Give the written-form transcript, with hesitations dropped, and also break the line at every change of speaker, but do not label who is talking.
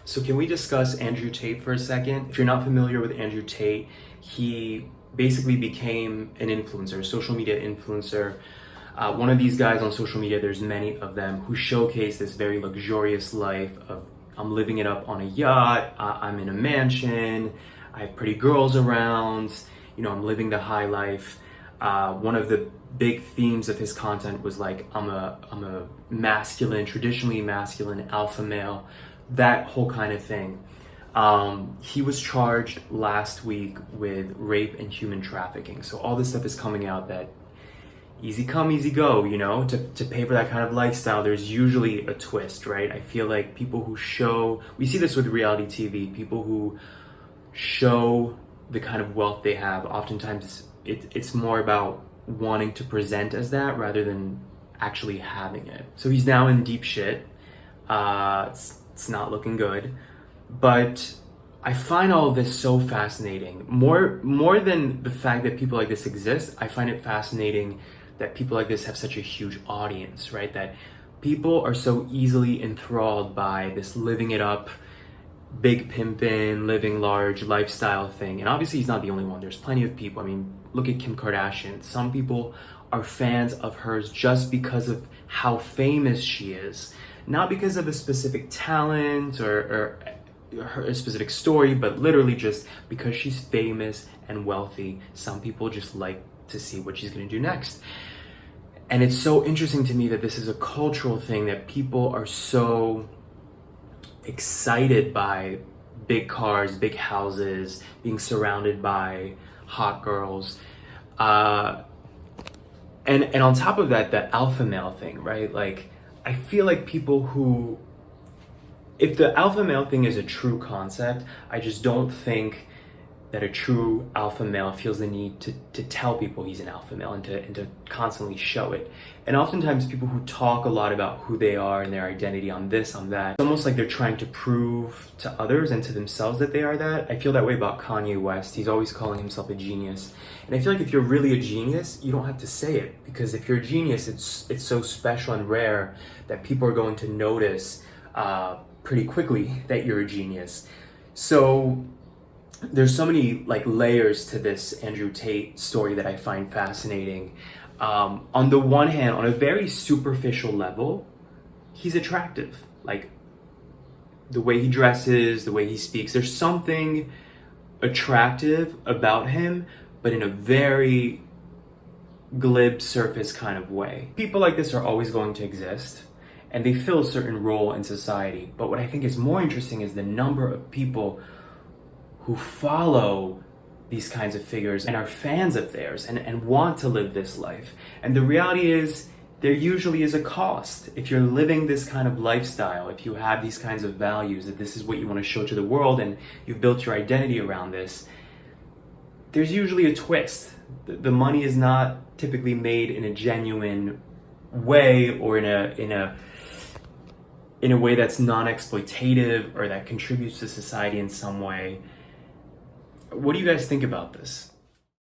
So can we discuss Andrew Tate for a second? If you're not familiar with Andrew Tate, he basically became an influencer, a social media influencer. One of these guys on social media, there's many of them, who showcase this very luxurious life of I'm living it up on a yacht, I'm in a mansion, I have pretty girls around, I'm living the high life. One of the big themes of his content was like, I'm a masculine, traditionally masculine alpha male, that whole kind of thing. He was charged last week with rape and human trafficking. So all this stuff is coming out that easy come, easy go, to pay for that kind of lifestyle, there's usually a twist, right? I feel like people who we see this with reality TV, people who show the kind of wealth they have, oftentimes it's more about wanting to present as that rather than actually having it. So he's now in deep shit. It's not looking good, but I find all of this so fascinating. More than the fact that people like this exist, I find it fascinating that people like this have such a huge audience, right? That people are so easily enthralled by this living it up, big pimpin', living large lifestyle thing. And obviously he's not the only one. There's plenty of people. I mean, look at Kim Kardashian. Some people are fans of hers just because of how famous she is. Not because of a specific talent or a specific story, but literally just because she's famous and wealthy. Some people just like to see what she's going to do next. And it's so interesting to me that this is a cultural thing, that people are so excited by big cars, big houses, being surrounded by hot girls. And on top of that, the alpha male thing, right? Like, I feel like people if the alpha male thing is a true concept, I just don't think that a true alpha male feels the need to tell people he's an alpha male and to constantly show it. And oftentimes people who talk a lot about who they are and their identity on this, on that, it's almost like they're trying to prove to others and to themselves that they are that. I feel that way about Kanye West. He's always calling himself a genius. And I feel like if you're really a genius, you don't have to say it, because if you're a genius, it's so special and rare that people are going to notice pretty quickly that you're a genius. So there's so many layers to this Andrew Tate story that I find fascinating. On the one hand, on a very superficial level, he's attractive. Like, the way he dresses, the way he speaks, there's something attractive about him, but in a very glib surface kind of way. People like this are always going to exist, and they fill a certain role in society. But what I think is more interesting is the number of people who follow these kinds of figures and are fans of theirs and want to live this life. And the reality is, there usually is a cost. If you're living this kind of lifestyle, if you have these kinds of values, that this is what you want to show to the world and you've built your identity around this, there's usually a twist. The money is not typically made in a genuine way, or in a way that's non-exploitative or that contributes to society in some way. What do you guys think about this?